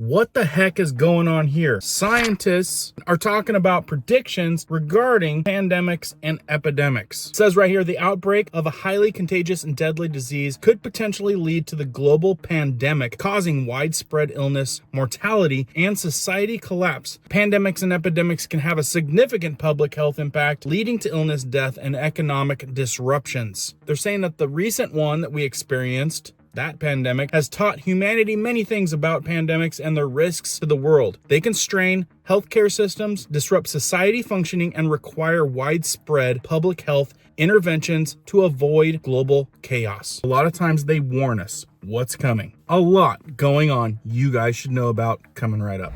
What the heck is going on here? Scientists are talking about predictions regarding pandemics and epidemics. It says right here, the outbreak of a highly contagious and deadly disease could potentially lead to the global pandemic, causing widespread illness, mortality, and society collapse. Pandemics and epidemics can have a significant public health impact, leading to illness, death, and economic disruptions. They're saying that the recent one that we experienced, that pandemic, has taught humanity many things about pandemics and their risks to the world. They can strain healthcare systems, disrupt society functioning, and require widespread public health interventions to avoid global chaos. A lot of times they warn us what's coming. A lot going on you guys should know about coming right up.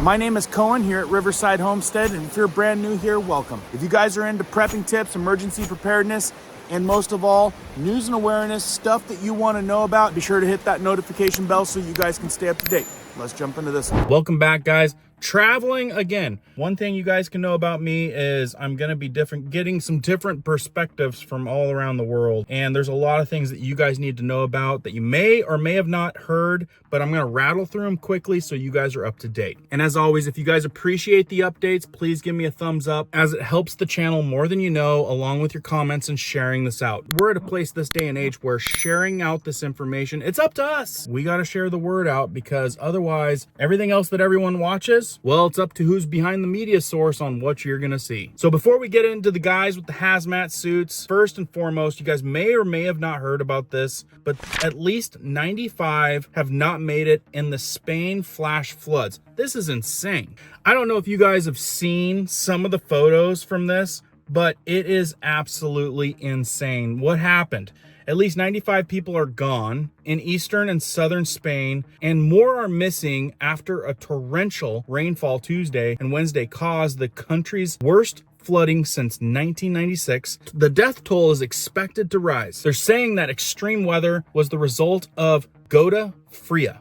My name is Cohen here at Riverside Homestead, and if you're brand new here, welcome. If you guys are into prepping tips, emergency preparedness, and most of all, news and awareness, stuff that you want to know about, be sure to hit that notification bell so you guys can stay up to date. Let's jump into this one. Welcome back, guys. Traveling again. One thing you guys can know about me is I'm going to be getting some different perspectives from all around the world. And there's a lot of things that you guys need to know about that you may or may have not heard, but I'm going to rattle through them quickly so you guys are up to date. And as always, if you guys appreciate the updates, please give me a thumbs up, as it helps the channel more than you know, along with your comments and sharing this out. We're at a place this day and age where sharing out this information, it's up to us. We got to share the word out, because otherwise everything else that everyone watches, well, it's up to who's behind the media source on what you're gonna see. So before we get into the guys with the hazmat suits, first and foremost, you guys may or may have not heard about this, but at least 95 have not made it in the Spain flash floods. This is insane. I don't know if you guys have seen some of the photos from this, but it is absolutely insane. What happened? At least 95 people are gone in eastern and southern Spain, and more are missing after a torrential rainfall Tuesday and Wednesday caused the country's worst flooding since 1996. The death toll is expected to rise. They're saying that extreme weather was the result of gota fria,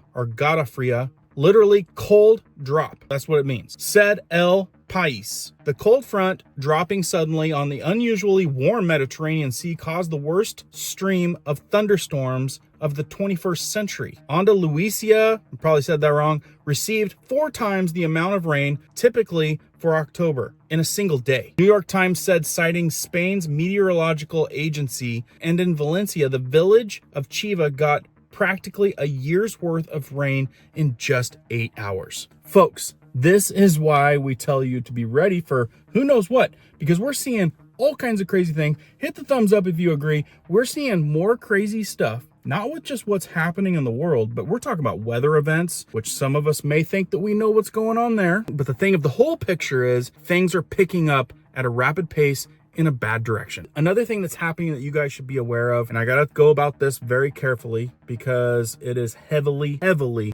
literally cold drop. That's what it means. Said El País. The cold front dropping suddenly on the unusually warm Mediterranean Sea caused the worst stream of thunderstorms of the 21st century. Andalusia, I probably said that wrong, received 4 times the amount of rain typically for October in a single day. New York Times said, citing Spain's meteorological agency, and in Valencia, the village of Chiva got practically a year's worth of rain in just 8 hours. Folks, this is why we tell you to be ready for who knows what, because we're seeing all kinds of crazy things. Hit the thumbs up if you agree. We're seeing more crazy stuff, not with just what's happening in the world, but we're talking about weather events, which some of us may think that we know what's going on there. But the thing of the whole picture is things are picking up at a rapid pace in a bad direction. Another thing that's happening that you guys should be aware of, and I gotta go about this very carefully because it is heavily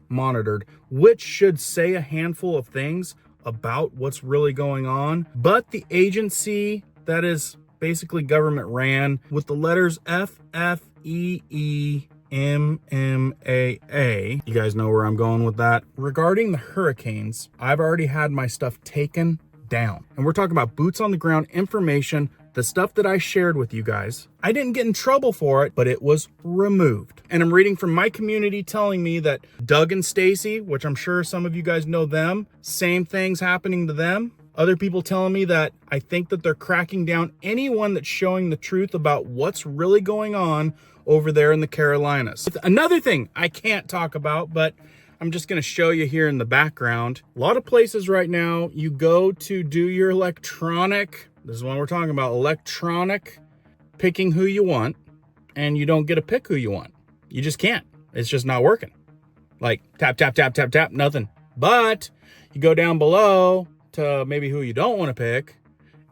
monitored, which should say a handful of things about what's really going on. But the agency that is basically government ran with the letters FFEEMMAA, you guys know where I'm going with that. Regarding the hurricanes, I've already had my stuff taken down. And we're talking about boots on the ground information, the stuff that I shared with you guys. I didn't get in trouble for it, but it was removed. And I'm reading from my community telling me that Doug and Stacy, which I'm sure some of you guys know them, same things happening to them. Other people telling me that I think that they're cracking down anyone that's showing the truth about what's really going on over there in the Carolinas. Another thing I can't talk about, but I'm just going to show you here in the background. A lot of places right now, you go to do your electronic, this is what we're talking about, electronic picking who you want, and you don't get to pick who you want. You just can't. It's just not working. Like tap, tap, tap, tap, tap, nothing. But you go down below to maybe who you don't want to pick,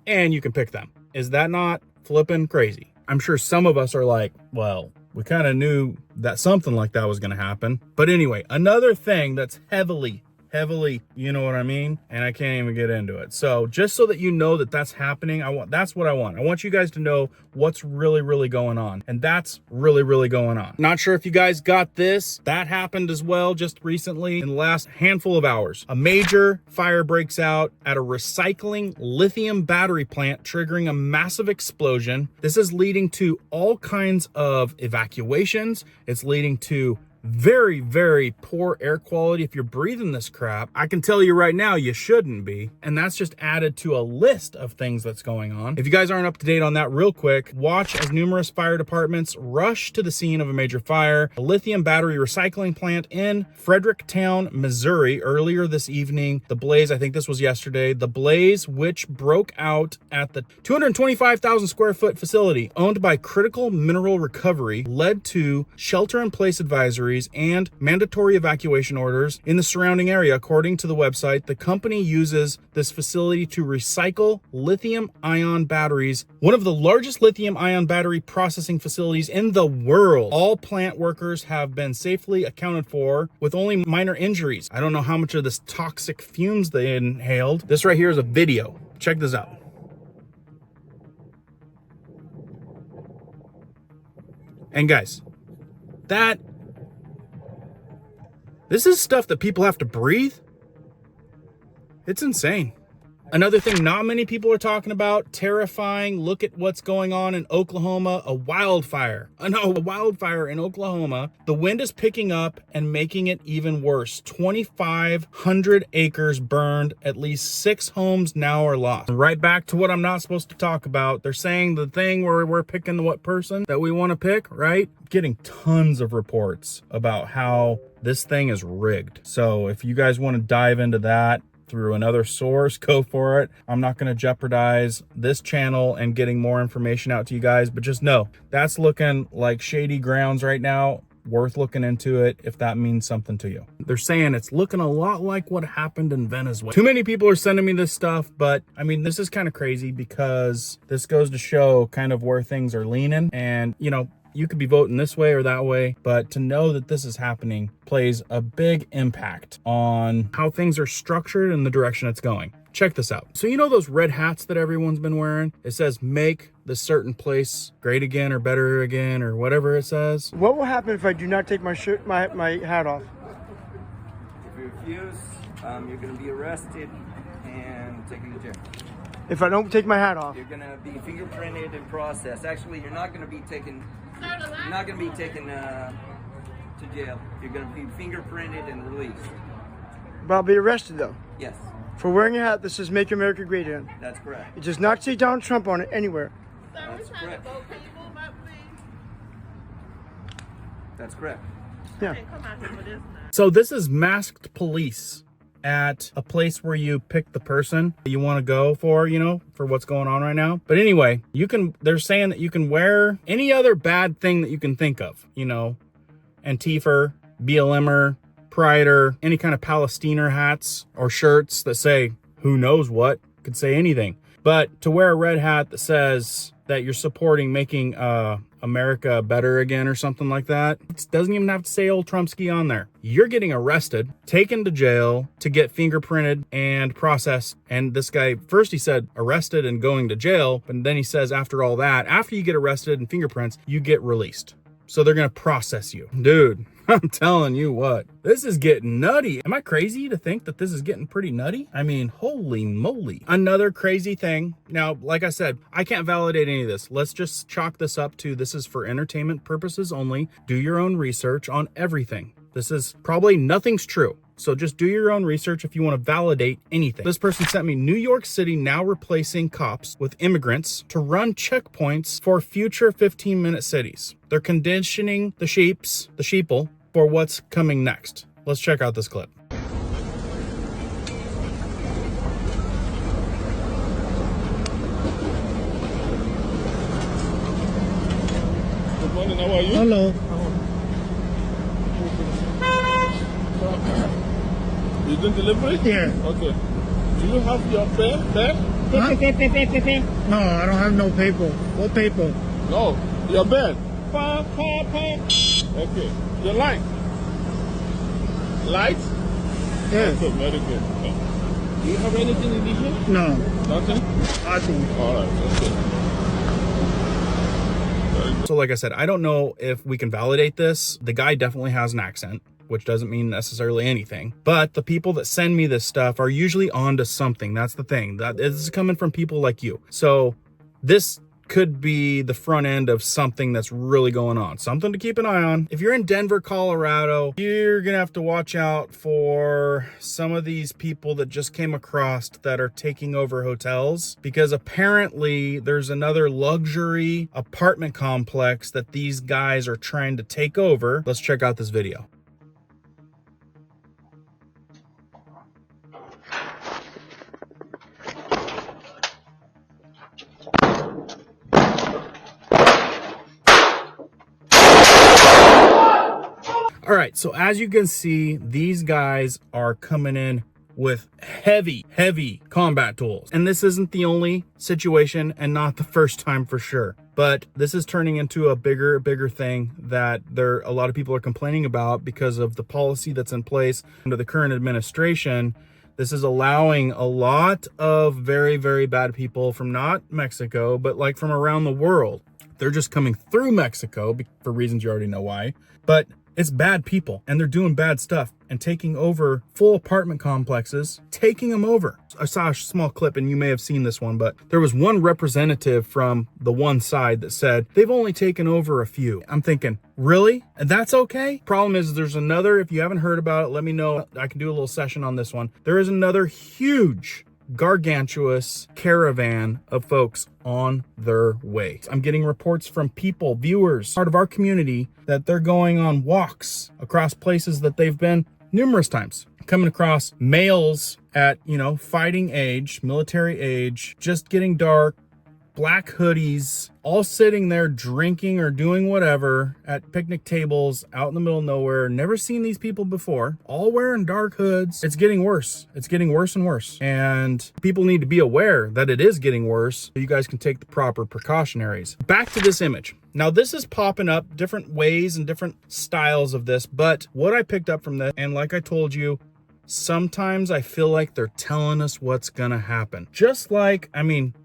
and you can pick them. Is that not flipping crazy? I'm sure some of us are like, well, we kind of knew that something like that was going to happen. But anyway, another thing that's heavily heavily, you know what I mean? And I can't even get into it. So just so that you know that that's happening, that's what I want. I want you guys to know what's really, really going on. And that's really, really going on. Not sure if you guys got this. That happened as well just recently in the last handful of hours. A major fire breaks out at a recycling lithium battery plant, triggering a massive explosion. This is leading to all kinds of evacuations. It's leading to very, very poor air quality. If you're breathing this crap, I can tell you right now, you shouldn't be. And that's just added to a list of things that's going on. If you guys aren't up to date on that, real quick, watch as numerous fire departments rush to the scene of a major fire, a lithium battery recycling plant in Fredericktown, Missouri, earlier this evening. The blaze, I think this was yesterday, the blaze, which broke out at the 225,000 square foot facility owned by Critical Mineral Recovery, led to shelter-in-place advisories and mandatory evacuation orders in the surrounding area. According to the website, the company uses this facility to recycle lithium-ion batteries, one of the largest lithium-ion battery processing facilities in the world. All plant workers have been safely accounted for with only minor injuries. I don't know how much of this toxic fumes they inhaled. This right here is a video. Check this out. And guys, this is stuff that people have to breathe. It's insane. Another thing not many people are talking about, terrifying. Look at what's going on in Oklahoma, a wildfire. A wildfire in Oklahoma. The wind is picking up and making it even worse. 2,500 acres burned. At least 6 homes now are lost. Right back to what I'm not supposed to talk about. They're saying the thing where we're picking what person that we want to pick, right? Getting tons of reports about how this thing is rigged. So if you guys want to dive into that through another source, go for it. I'm not going to jeopardize this channel and getting more information out to you guys, but just know that's looking like shady grounds right now. Worth looking into it if that means something to you. They're saying it's looking a lot like what happened in Venezuela. Too many people are sending me this stuff, but I mean, this is kind of crazy because this goes to show kind of where things are leaning. And, you know, you could be voting this way or that way, but to know that this is happening plays a big impact on how things are structured and the direction it's going. Check this out. So you know those red hats that everyone's been wearing? It says make this certain place great again or better again or whatever it says. What will happen if I do not take my shirt, my hat off? If you refuse, you're going to be arrested and taken to jail. If I don't take my hat off, You're going to be fingerprinted and processed. Actually, you're not going to be taken. You're not going to be taken to jail. You're going to be fingerprinted and released. but I'll be arrested though. Yes, For wearing a hat that says "Make America Great Again." that's correct. It does not say Donald Trump on it anywhere. That's correct. That's correct. Yeah. So this is masked police at a place where you pick the person you want to go for, you know, for what's going on right now. But anyway, they're saying that you can wear any other bad thing that you can think of, you know, Antifa, BLMer, Prider, any kind of Palestiner hats or shirts that say who knows what, could say anything. But to wear a red hat that says that you're supporting making America better again or something like that, it doesn't even have to say old Trumpski on there. You're getting arrested, taken to jail to get fingerprinted and processed. And this guy, first he said arrested and going to jail, but then he says after all that, after you get arrested and fingerprints, you get released. So they're going to process you. Dude, I'm telling you what, this is getting nutty. Am I crazy to think that this is getting pretty nutty? I mean, holy moly. Another crazy thing. Now, like I said, I can't validate any of this. Let's just chalk this up to this is for entertainment purposes only. Do your own research on everything. This is probably nothing's true. So just do your own research if you want to validate anything. This person sent me New York City now replacing cops with immigrants to run checkpoints for future 15-minute cities. They're conditioning the sheeple for what's coming next. Let's check out this clip. Good morning, how are you? Hello. You doing delivery? Yeah. Okay. Do you have your fare? No, I don't have no paper. What paper? No. Your bed? Okay. Your light? Light? Yes. Okay, very good. Do you have anything in here? No. Nothing? Nothing. All right, okay. So like I said, I don't know if we can validate this. The guy definitely has an accent, which doesn't mean necessarily anything. But the people that send me this stuff are usually onto something. That's the thing. That is coming from people like you. So this could be the front end of something that's really going on. Something to keep an eye on. If you're in Denver, Colorado, you're gonna have to watch out for some of these people that just came across that are taking over hotels, because apparently there's another luxury apartment complex that these guys are trying to take over. Let's check out this video. All right, so as you can see, these guys are coming in with heavy combat tools. And this isn't the only situation and not the first time for sure. But this is turning into a bigger thing that a lot of people are complaining about because of the policy that's in place under the current administration. This is allowing a lot of very bad people from not Mexico, but like from around the world. They're just coming through Mexico for reasons you already know why. But it's bad people, and they're doing bad stuff and taking over full apartment complexes, taking them over. I saw a small clip, and you may have seen this one, but there was one representative from the one side that said they've only taken over a few. I'm thinking, really? And that's okay? Problem is, there's another, if you haven't heard about it, let me know. I can do a little session on this one. There is another huge, gargantuous caravan of folks on their way. I'm getting reports from people, viewers, part of our community, that they're going on walks across places that they've been numerous times, coming across males at, fighting age, military age, just getting dark, black hoodies, all sitting there drinking or doing whatever at picnic tables out in the middle of nowhere. Never seen these people before, all wearing dark hoods. It's getting worse. It's getting worse and worse. And people need to be aware that it is getting worse so you guys can take the proper precautionaries. Back to this image. Now this is popping up different ways and different styles of this, but what I picked up from this, and like I told you, sometimes I feel like they're telling us what's gonna happen. Just like,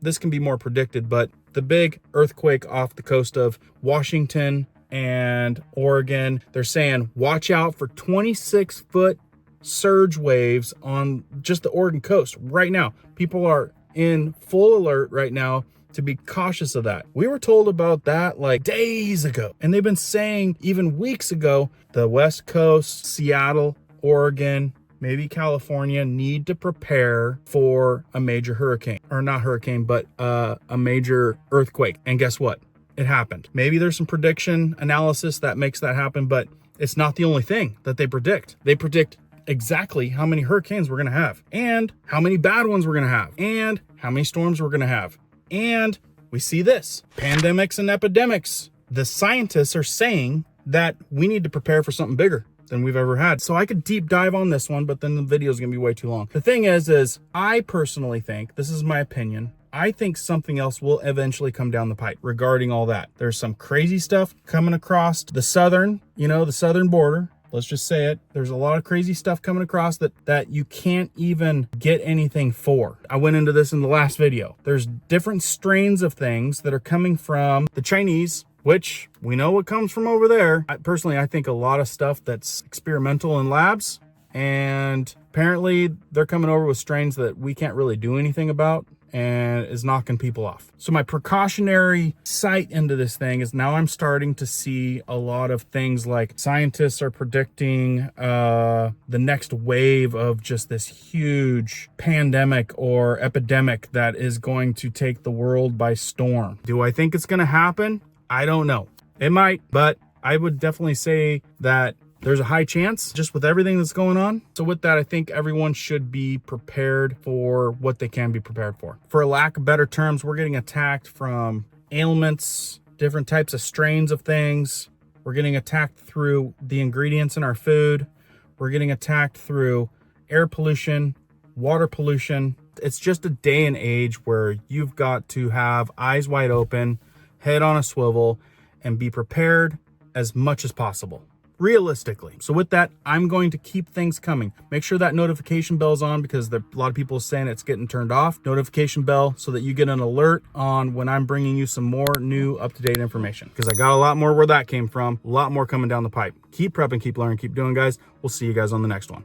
this can be more predicted, but the big earthquake off the coast of Washington and Oregon, they're saying, watch out for 26-foot surge waves on just the Oregon coast right now. People are in full alert right now to be cautious of that. We were told about that like days ago, and they've been saying even weeks ago, the West Coast, Seattle, Oregon, maybe California need to prepare for a major hurricane, or not hurricane, but a major earthquake. And guess what? It happened. Maybe there's some prediction analysis that makes that happen, but it's not the only thing that they predict. They predict exactly how many hurricanes we're gonna have, and how many bad ones we're gonna have, and how many storms we're gonna have. And we see this, pandemics and epidemics. The scientists are saying that we need to prepare for something bigger than we've ever had. So I could deep dive on this one, but then the video is gonna be way too long. The thing is I personally think, this is my opinion, I think something else will eventually come down the pipe regarding all that. There's some crazy stuff coming across the southern border. Let's just say it. There's a lot of crazy stuff coming across that you can't even get anything for. I went into this in the last video. There's different strains of things that are coming from the Chinese, which we know what comes from over there. I think a lot of stuff that's experimental in labs, and apparently they're coming over with strains that we can't really do anything about, and is knocking people off. So my precautionary sight into this thing is now I'm starting to see a lot of things like scientists are predicting the next wave of just this huge pandemic or epidemic that is going to take the world by storm. Do I think it's going to happen? I don't know. It might, but I would definitely say that there's a high chance just with everything that's going on. So with that, I think everyone should be prepared for what they can be prepared for. For lack of better terms, we're getting attacked from ailments, different types of strains of things. We're getting attacked through the ingredients in our food. We're getting attacked through air pollution, water pollution. It's just a day and age where you've got to have eyes wide open, head on a swivel, and be prepared as much as possible realistically. So with that, I'm going to keep things coming. Make sure that notification bell's on because there a lot of people saying it's getting turned off. Notification bell so that you get an alert on when I'm bringing you some more new up-to-date information, because I got a lot more where that came from, a lot more coming down the pipe. Keep prepping, keep learning, keep doing, guys. We'll see you guys on the next one.